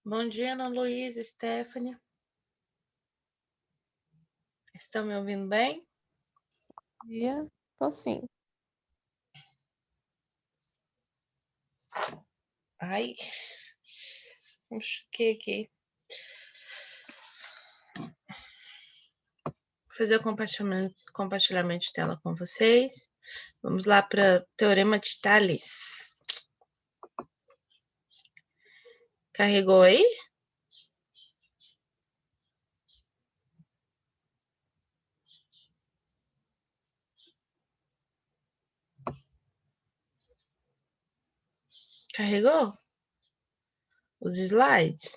Bom dia, Ana Luísa, Stephanie. Estão me ouvindo bem? Dia, tô sim. Ai, machuquei aqui. Vou fazer o compartilhamento de tela com vocês. Vamos lá para o Teorema de Tales. Carregou aí? Carregou? Os slides?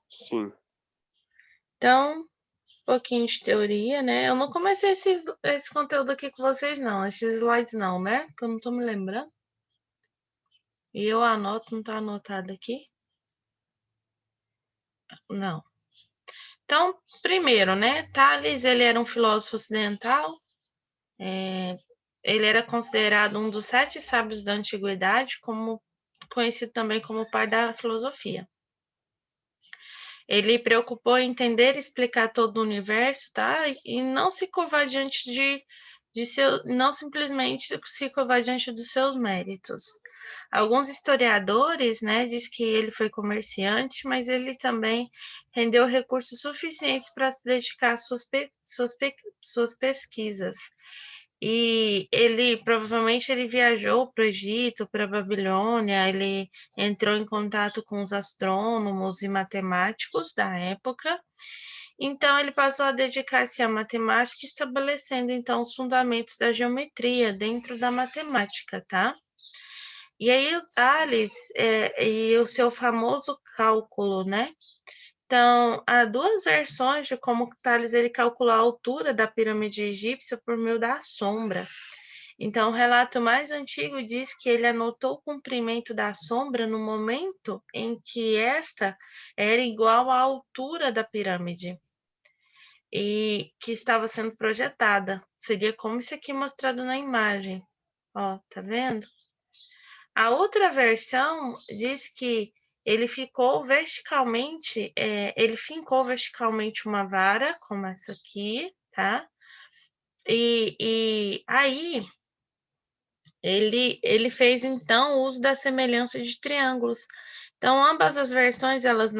Sim. Então, um pouquinho de teoria, né? Eu não comecei esse conteúdo aqui com vocês, não. Esses slides não, né? Porque eu não tô me lembrando. E eu anoto, não tá anotado aqui? Não. Então, primeiro, né? Tales, ele era um filósofo ocidental. Ele era considerado um dos 7 sábios da antiguidade, conhecido também como o pai da filosofia. Ele preocupou em entender e explicar todo o universo, tá? E não se curvar diante não simplesmente se curvar diante dos seus méritos. Alguns historiadores, né, diz que ele foi comerciante, mas ele também rendeu recursos suficientes para se dedicar às suas pesquisas. E ele provavelmente ele viajou para o Egito, para a Babilônia, ele entrou em contato com os astrônomos e matemáticos da época. Então ele passou a dedicar-se à matemática, estabelecendo então os fundamentos da geometria dentro da matemática, tá? E aí o Tales e o seu famoso cálculo, né? Então, há duas versões de como Tales ele calculou a altura da pirâmide egípcia por meio da sombra. Então, o relato mais antigo diz que ele anotou o comprimento da sombra no momento em que esta era igual à altura da pirâmide e que estava sendo projetada. Seria como isso aqui mostrado na imagem. Ó, tá vendo? A outra versão diz que ele fincou verticalmente uma vara, como essa aqui, tá? E aí ele fez então uso da semelhança de triângulos. Então, ambas as versões elas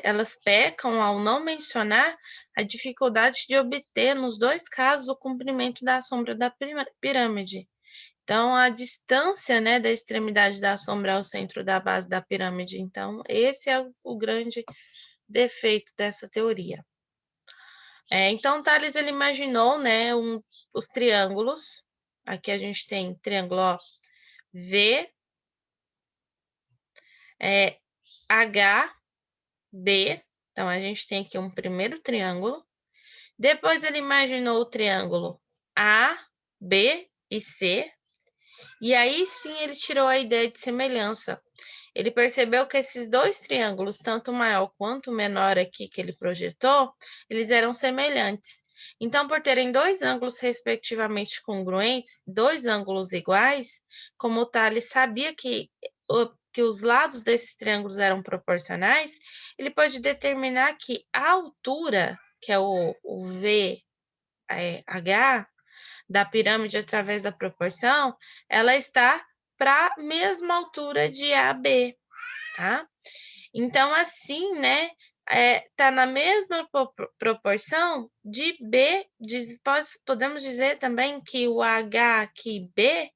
elas pecam ao não mencionar a dificuldade de obter, nos dois casos, o comprimento da sombra da pirâmide. Então, a distância, né, da extremidade da sombra ao centro da base da pirâmide. Então, esse é o grande defeito dessa teoria. Então, Tales ele imaginou, né, os triângulos. Aqui a gente tem triângulo, ó, V, H, B. Então, a gente tem aqui um primeiro triângulo. Depois, ele imaginou o triângulo A, B e C. E aí sim ele tirou a ideia de semelhança. Ele percebeu que esses dois triângulos, tanto o maior quanto o menor aqui que ele projetou, eles eram semelhantes. Então, por terem dois ângulos respectivamente congruentes, dois ângulos iguais, como o Tales sabia que os lados desses triângulos eram proporcionais, ele pode determinar que a altura, que é o VH, da pirâmide através da proporção, ela está para a mesma altura de AB, tá? Então, assim, né, tá na mesma proporção de B, podemos dizer também que o H aqui, B,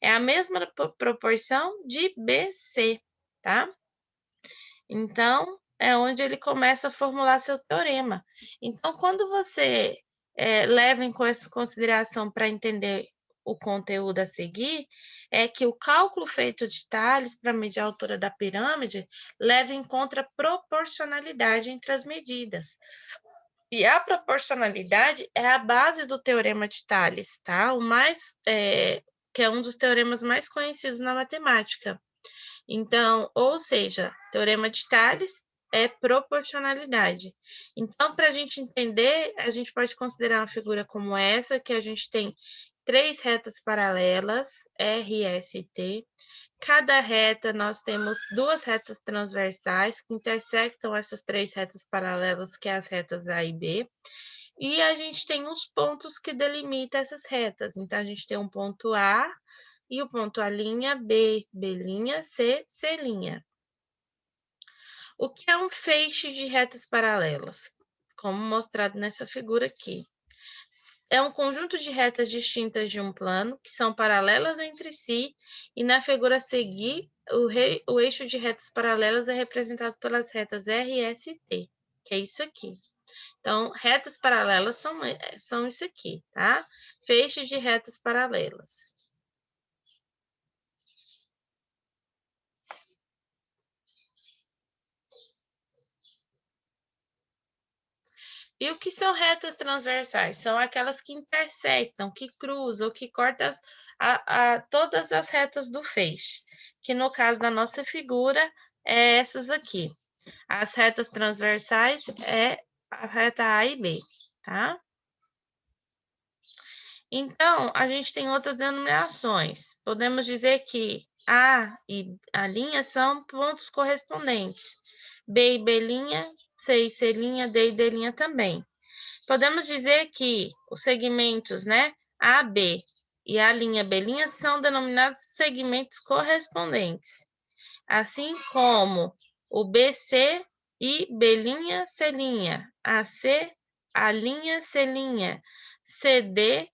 é a mesma proporção de BC, tá? Então, é onde ele começa a formular seu teorema. Então, quando você leva em consideração para entender o conteúdo a seguir, é que o cálculo feito de Tales para medir a altura da pirâmide leva em conta a proporcionalidade entre as medidas. E a proporcionalidade é a base do teorema de Tales, tá? Que é um dos teoremas mais conhecidos na matemática. Então, ou seja, teorema de Tales é proporcionalidade. Então, para a gente entender, a gente pode considerar uma figura como essa, que a gente tem 3 retas paralelas, R, S e T. Cada reta, nós temos 2 retas transversais que intersectam essas 3 retas paralelas, que é as retas A e B. E a gente tem os pontos que delimitam essas retas. Então, a gente tem um ponto A e o ponto A', B, B', C, C'. O que é um feixe de retas paralelas? Como mostrado nessa figura aqui. É um conjunto de retas distintas de um plano, que são paralelas entre si, e na figura a seguir, o eixo de retas paralelas é representado pelas retas R, S e T, que é isso aqui. Então, retas paralelas são isso aqui, tá? Feixes de retas paralelas. E o que são retas transversais? São aquelas que intersectam, que cruzam, que cortam todas as retas do feixe, que no caso da nossa figura, é essas aqui. As retas transversais é a reta A e B, tá? Então, a gente tem outras denominações. Podemos dizer que A e a linha são pontos correspondentes. B e B', C e C', D e D' também. Podemos dizer que os segmentos, né, AB e a linha B' são denominados segmentos correspondentes, assim como o BC e B', C', AC, A', C', CD,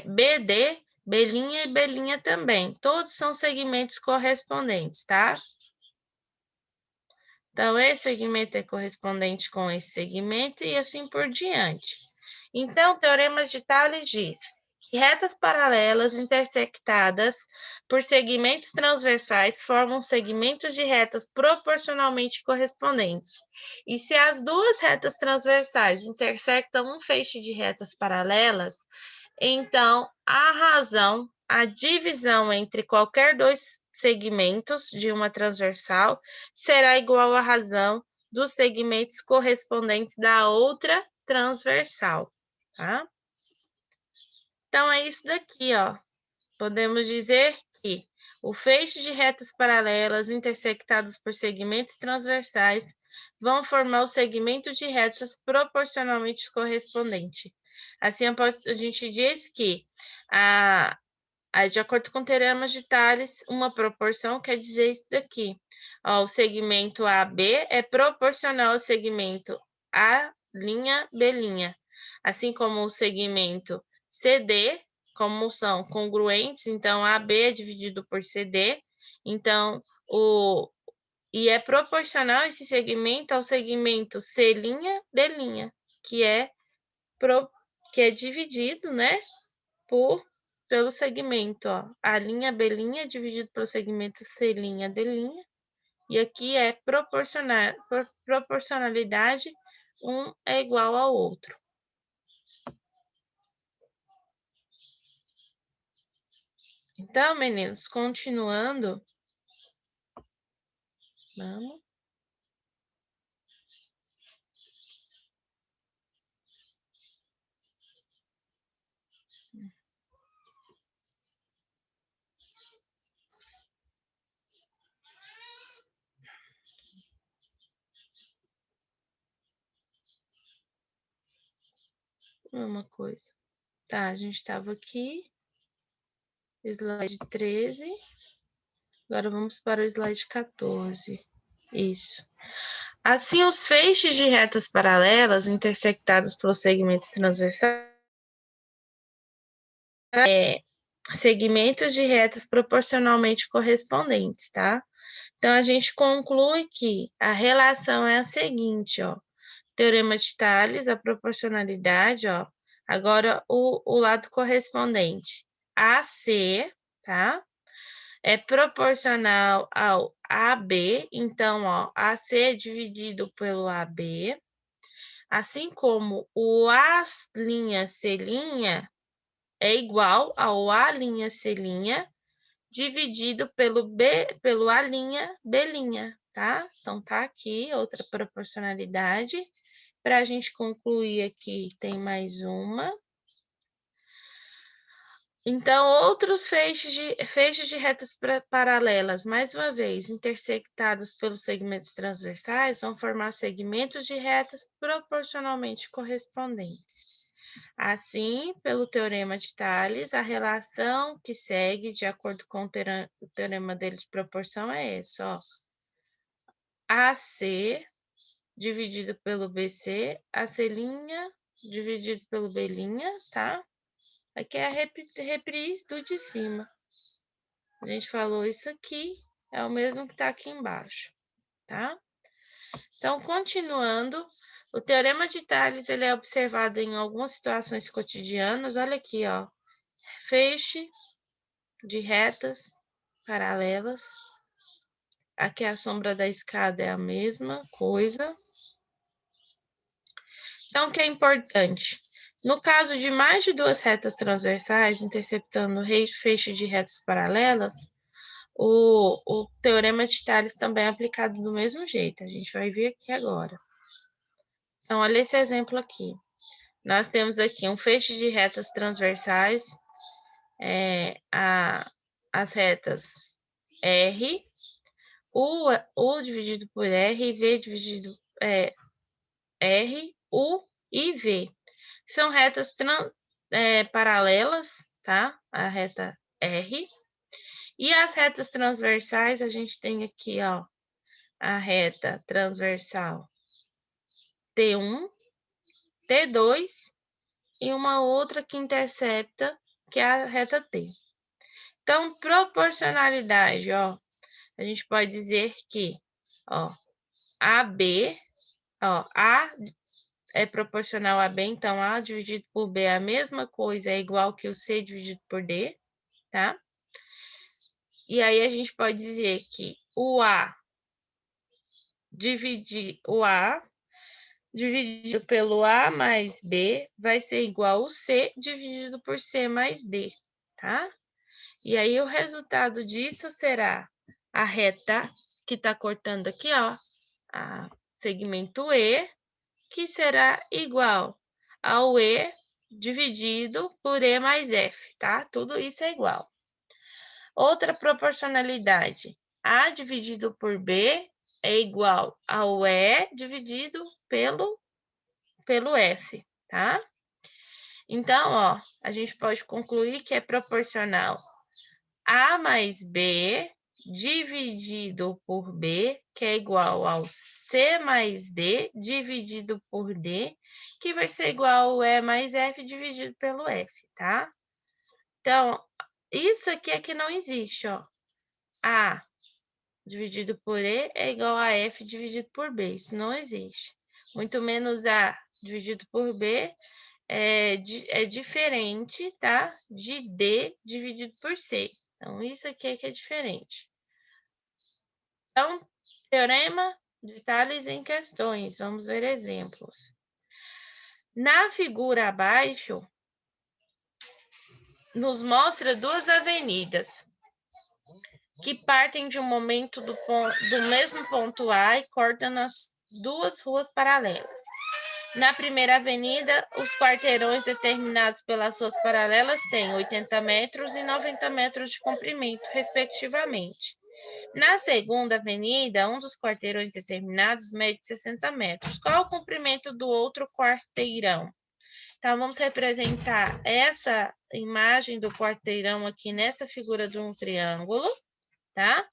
BD, B' e B' também. Todos são segmentos correspondentes, tá? Então, esse segmento é correspondente com esse segmento e assim por diante. Então, o Teorema de Tales diz que retas paralelas intersectadas por segmentos transversais formam segmentos de retas proporcionalmente correspondentes. E se as duas retas transversais intersectam um feixe de retas paralelas, então a divisão entre qualquer dois segmentos de uma transversal será igual à razão dos segmentos correspondentes da outra transversal, tá? Então, é isso daqui, ó. Podemos dizer que o feixe de retas paralelas intersectadas por segmentos transversais vão formar os segmentos de retas proporcionalmente correspondentes. Assim, a gente diz que de acordo com o Teorema de Tales, uma proporção quer dizer isso daqui. Ó, o segmento AB é proporcional ao segmento A', B'. Assim como o segmento CD, como são congruentes, então AB é dividido por CD, então e é proporcional esse segmento ao segmento C', D', que é dividido, né, pelo segmento, ó, A', B' dividido pelo segmento C', D', e aqui é proporcionalidade, um é igual ao outro. Então, meninos, continuando, vamos. Uma coisa. Tá, a gente estava aqui, slide 13. Agora vamos para o slide 14. Isso. Assim, os feixes de retas paralelas intersectados pelos segmentos transversais segmentos de retas proporcionalmente correspondentes, tá? Então, a gente conclui que a relação é a seguinte, ó. Teorema de Tales, a proporcionalidade, ó. Agora, o lado correspondente. AC, tá? É proporcional ao AB, então, ó, AC é dividido pelo AB, assim como o A'C' é igual ao A'C' dividido pelo A', B', tá? Então, tá aqui outra proporcionalidade. Para a gente concluir aqui, tem mais uma. Então, outros feixes de retas paralelas, mais uma vez, intersectados pelos segmentos transversais, vão formar segmentos de retas proporcionalmente correspondentes. Assim, pelo teorema de Tales, a relação que segue, de acordo com o teorema dele de proporção, é essa, ó. AC dividido pelo BC, AC' dividido pelo B', tá? Aqui é a reprise do de cima. A gente falou isso aqui, é o mesmo que está aqui embaixo, tá? Então, continuando, o teorema de Tales ele é observado em algumas situações cotidianas. Olha aqui, ó, feixe de retas paralelas. Aqui a sombra da escada é a mesma coisa. Então, o que é importante? No caso de mais de duas retas transversais interceptando feixe de retas paralelas, o teorema de Tales também é aplicado do mesmo jeito. A gente vai ver aqui agora. Então, olha esse exemplo aqui. Nós temos aqui um feixe de retas transversais, as retas R, U dividido por R, e V dividido R, U e V. São retas paralelas, tá? A reta R. E as retas transversais, a gente tem aqui, ó, a reta transversal T1, T2 e uma outra que intercepta, que é a reta T. Então, proporcionalidade, ó, a gente pode dizer que, ó, AB, ó, A é proporcional a B, então A dividido por B é a mesma coisa, é igual que o C dividido por D, tá? E aí a gente pode dizer que o A dividido pelo A mais B vai ser igual ao C dividido por C mais D, tá? E aí o resultado disso será a reta que está cortando aqui, ó, a segmento E, que será igual ao E dividido por E mais F, tá? Tudo isso é igual. Outra proporcionalidade, A dividido por B é igual ao E dividido pelo F, tá? Então, ó, a gente pode concluir que é proporcional A mais B dividido por B, que é igual ao C mais D dividido por D, que vai ser igual ao E mais F dividido pelo F, tá? Então, isso aqui é que não existe, ó. A dividido por E é igual a F dividido por B, isso não existe. Muito menos A dividido por B é diferente, tá? De D dividido por C. Então, isso aqui é que é diferente. Então, teorema de Tales em questões. Vamos ver exemplos. Na figura abaixo, nos mostra duas avenidas que partem de um momento do mesmo ponto A e cortam as duas ruas paralelas. Na primeira avenida, os quarteirões determinados pelas suas paralelas têm 80 metros e 90 metros de comprimento, respectivamente. Na segunda avenida, um dos quarteirões determinados mede 60 metros. Qual é o comprimento do outro quarteirão? Então, vamos representar essa imagem do quarteirão aqui nessa figura de um triângulo, tá?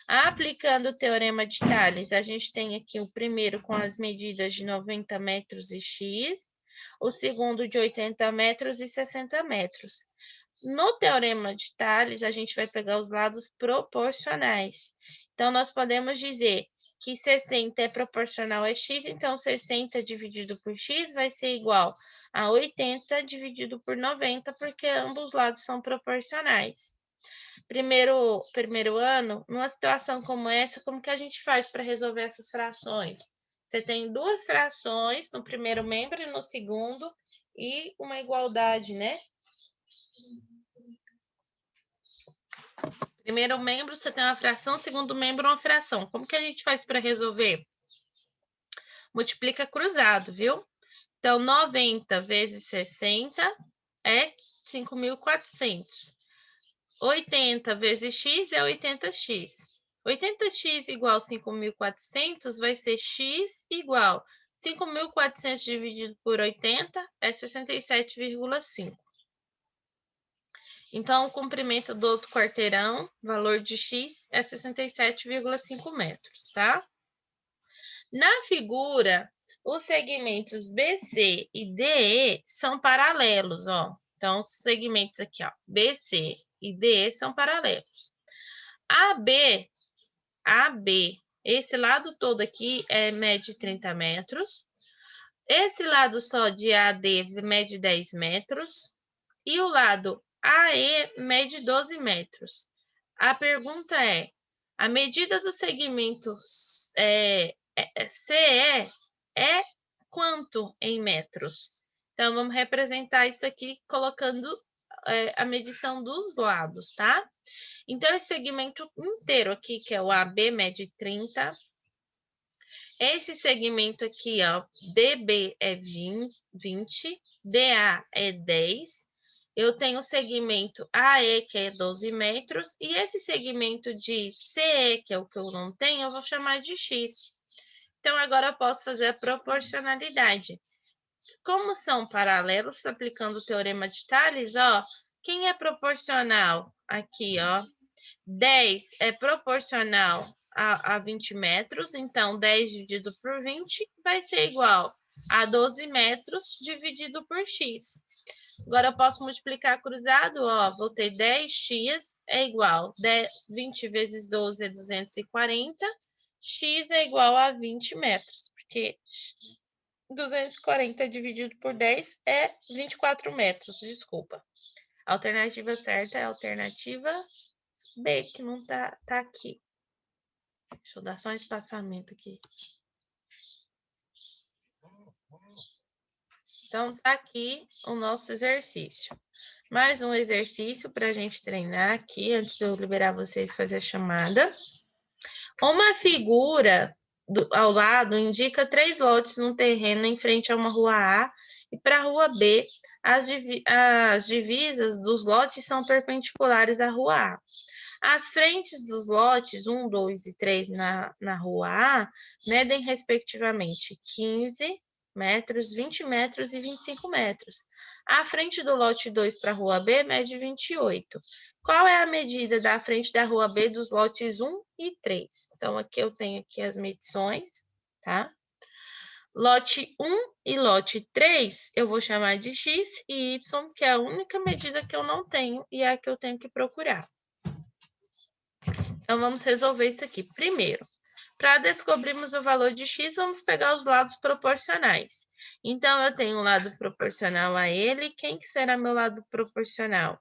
Aplicando o teorema de Tales, a gente tem aqui o primeiro com as medidas de 90 metros e x, o segundo de 80 metros e 60 metros. No teorema de Tales, a gente vai pegar os lados proporcionais. Então, nós podemos dizer que 60 é proporcional a x, então 60 dividido por x vai ser igual a 80 dividido por 90, porque ambos os lados são proporcionais. Primeiro ano, numa situação como essa, como que a gente faz para resolver essas frações? Você tem duas frações no primeiro membro e no segundo, e uma igualdade, né? Primeiro membro, você tem uma fração, segundo membro, uma fração. Como que a gente faz para resolver? Multiplica cruzado, viu? Então, 90 vezes 60 é 5.400. 80 vezes x é 80x. 80x igual a 5.400 vai ser x igual 5.400 dividido por 80 é 67,5. Então, o comprimento do outro quarteirão, valor de x, é 67,5 metros, tá? Na figura, os segmentos BC e DE são paralelos, ó. Então, os segmentos aqui, ó, BC e DE são paralelos. AB, esse lado todo aqui mede 30 metros. Esse lado só de AD mede 10 metros. E o lado AE mede 12 metros. A pergunta é, a medida do segmento CE é quanto em metros? Então, vamos representar isso aqui colocando a medição dos lados, tá? Então, esse segmento inteiro aqui, que é o AB, mede 30. Esse segmento aqui, ó, DB é 20, DA é 10. Eu tenho o segmento AE, que é 12 metros, e esse segmento de CE, que é o que eu não tenho, eu vou chamar de X. Então, agora eu posso fazer a proporcionalidade. Como são paralelos, aplicando o teorema de Tales, ó, quem é proporcional? Aqui, ó, 10 é proporcional a 20 metros, então 10 dividido por 20 vai ser igual a 12 metros dividido por x. Agora eu posso multiplicar cruzado, ó, vou ter 10x é igual, 20 vezes 12 é 240, x é igual a 20 metros, porque 240 dividido por 10 é 24 metros, desculpa. A alternativa certa é a alternativa B, que não tá aqui. Deixa eu dar só um espaçamento aqui. Então, tá aqui o nosso exercício. Mais um exercício para a gente treinar aqui, antes de eu liberar vocês e fazer a chamada. Uma figura ao lado indica 3 lotes no terreno em frente a uma rua A e para a rua B. As divisas dos lotes são perpendiculares à rua A. As frentes dos lotes 1, 2 e 3 na rua A medem, respectivamente, 15 metros, 20 metros e 25 metros. A frente do lote 2 para a rua B mede 28. Qual é a medida da frente da rua B dos lotes 1 e 3? Então, aqui eu tenho aqui as medições, tá? Lote 1 e lote 3, eu vou chamar de X e Y, que é a única medida que eu não tenho e é a que eu tenho que procurar. Então, vamos resolver isso aqui. Primeiro, para descobrirmos o valor de x, vamos pegar os lados proporcionais. Então, eu tenho um lado proporcional a ele. Quem que será meu lado proporcional?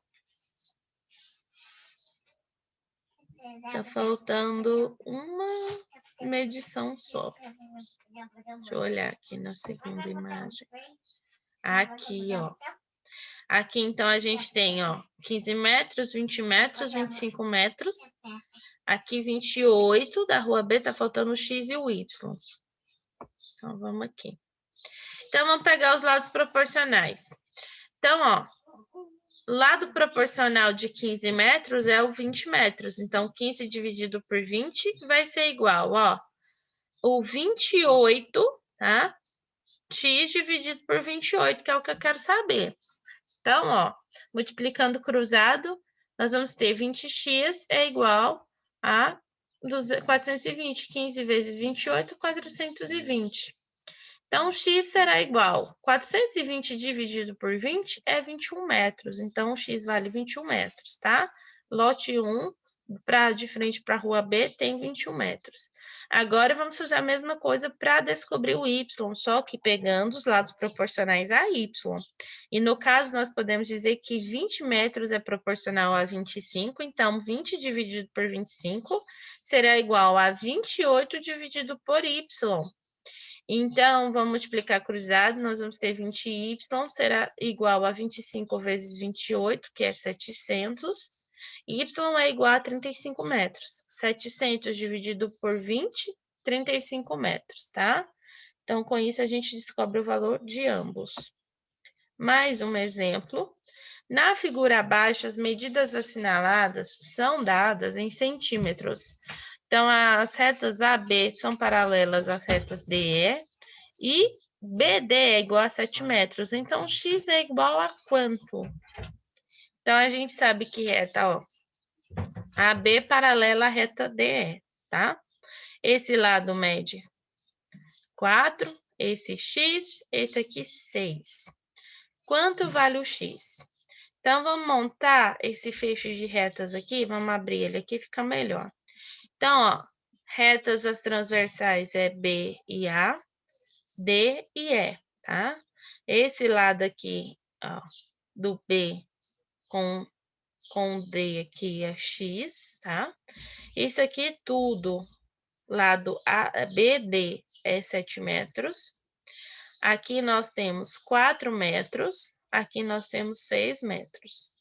Está faltando uma medição só. Deixa eu olhar aqui na segunda imagem. Aqui, ó. Aqui, então, a gente tem, ó, 15 metros, 20 metros, 25 metros. Aqui, 28 da rua B, tá faltando o X e o Y. Então, vamos aqui. Então, vamos pegar os lados proporcionais. Então, ó, lado proporcional de 15 metros é o 20 metros. Então, 15 dividido por 20 vai ser igual, ó, o 28, tá? X dividido por 28, que é o que eu quero saber. Então, ó, multiplicando cruzado, nós vamos ter 20x é igual a 420. 15 vezes 28, 420. Então, x será igual, 420 dividido por 20 é 21 metros. Então, x vale 21 metros, tá? Lote 1, de frente para a rua B, tem 21 metros. Agora, vamos fazer a mesma coisa para descobrir o y, só que pegando os lados proporcionais a y. E no caso, nós podemos dizer que 20 metros é proporcional a 25, então 20 dividido por 25 será igual a 28 dividido por y. Então, vamos multiplicar cruzado, nós vamos ter 20y será igual a 25 vezes 28, que é 700. Y é igual a 35 metros. 700 dividido por 20, 35 metros, tá? Então, com isso, a gente descobre o valor de ambos. Mais um exemplo. Na figura abaixo, as medidas assinaladas são dadas em centímetros. Então, as retas AB são paralelas às retas DE e BD é igual a 7 metros. Então, X é igual a quanto? Então, a gente sabe que reta, ó, AB paralela à reta DE, tá? Esse lado mede 4, esse X, esse aqui 6. Quanto vale o X? Então, vamos montar esse feixe de retas aqui, vamos abrir ele aqui, fica melhor. Então, ó, retas as transversais é B e A, D e E, tá? Esse lado aqui, ó, do B com D aqui é X, tá? Isso aqui tudo, lado BD é 7 metros. Aqui nós temos 4 metros, aqui nós temos 6 metros.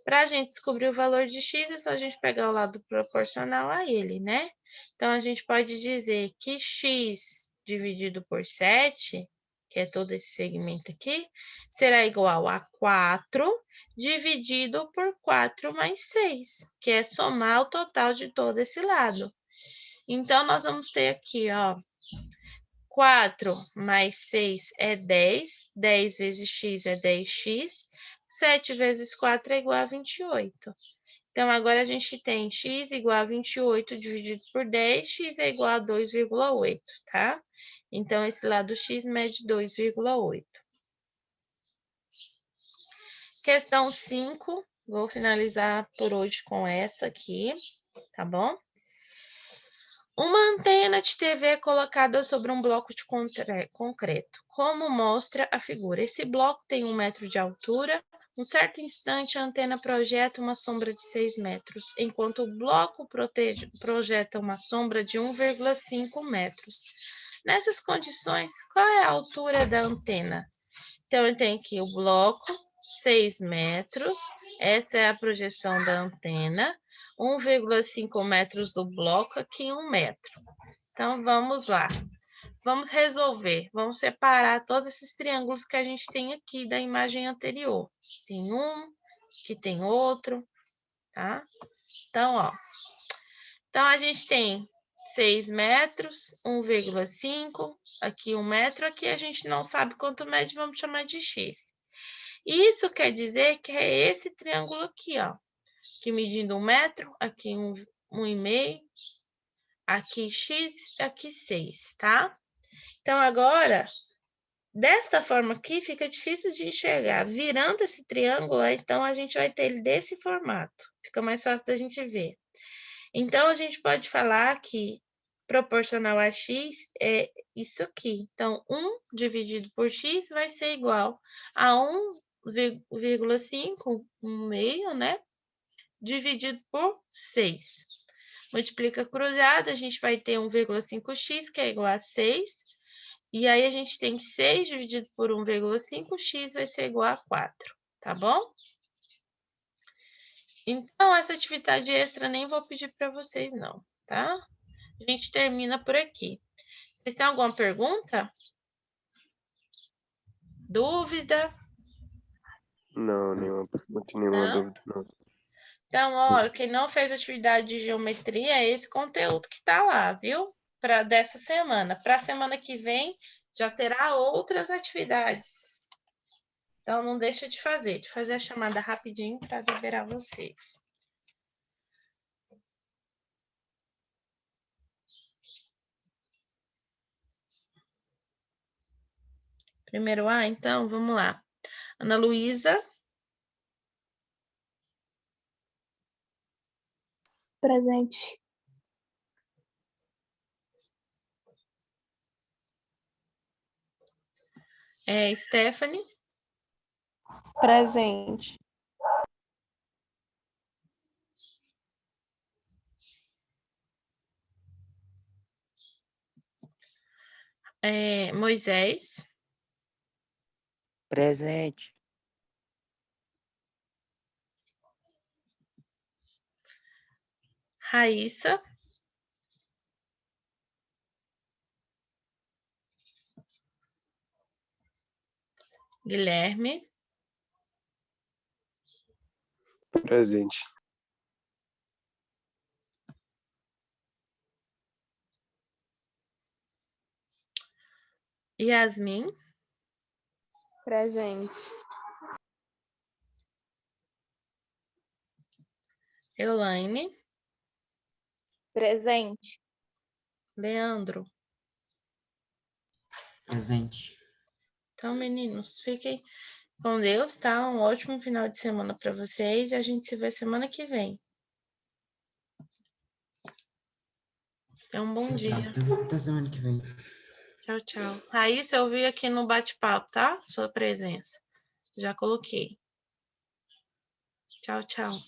Para a gente descobrir o valor de x, é só a gente pegar o lado proporcional a ele, né? Então, a gente pode dizer que x dividido por 7, que é todo esse segmento aqui, será igual a 4 dividido por 4 mais 6, que é somar o total de todo esse lado. Então, nós vamos ter aqui, ó, 4 mais 6 é 10, 10 vezes x é 10x, 7 vezes 4 é igual a 28. Então, agora a gente tem x igual a 28 dividido por 10, x é igual a 2,8, tá? Então, esse lado x mede 2,8. Questão 5, vou finalizar por hoje com essa aqui, tá bom? Uma antena de TV é colocada sobre um bloco de concreto, como mostra a figura. Esse bloco tem 1 metro de altura. Em certo instante, a antena projeta uma sombra de 6 metros, enquanto o bloco projeta uma sombra de 1,5 metros. Nessas condições, qual é a altura da antena? Então, eu tenho aqui o bloco, 6 metros, essa é a projeção da antena. 1,5 metros do bloco, aqui 1 metro. Então, vamos lá. Vamos resolver. Vamos separar todos esses triângulos que a gente tem aqui da imagem anterior. Tem um, aqui tem outro, tá? Então, ó. Então, a gente tem 6 metros, 1,5, aqui 1 metro, aqui a gente não sabe quanto mede, vamos chamar de x. Isso quer dizer que é esse triângulo aqui, ó. Aqui medindo 1 metro, aqui 1,5, aqui x, aqui 6, tá? Então, agora, desta forma aqui, fica difícil de enxergar. Virando esse triângulo, então, a gente vai ter ele desse formato. Fica mais fácil da gente ver. Então, a gente pode falar que proporcional a x é isso aqui. Então, 1 dividido por x vai ser igual a 1,5, 1/2, né? Dividido por 6. Multiplica cruzado, a gente vai ter 1,5x, que é igual a 6. E aí, a gente tem 6 dividido por 1,5, x vai ser igual a 4, tá bom? Então, essa atividade extra nem vou pedir para vocês, não, tá? A gente termina por aqui. Vocês têm alguma pergunta? Dúvida? Não, nenhuma pergunta, nenhuma Não? dúvida, não. Então, olha, quem não fez atividade de geometria, é esse conteúdo que está lá, viu? Para dessa semana. Para a semana que vem, já terá outras atividades. Então, não deixa de fazer a chamada rapidinho para liberar vocês. Primeiro A, então, vamos lá. Ana Luísa. Presente. Stephanie. Presente. Moisés. Presente. Raíssa. Guilherme, Presente. Yasmin, Presente. Elaine, Presente. Leandro. Presente. Então, meninos, fiquem com Deus, tá? Um ótimo final de semana para vocês e a gente se vê semana que vem. Tenham um bom Tchau, dia. tchau. Até semana que vem. Tchau, tchau. Raíssa, eu vi aqui no bate-papo, tá? Sua presença. Já coloquei. Tchau, tchau.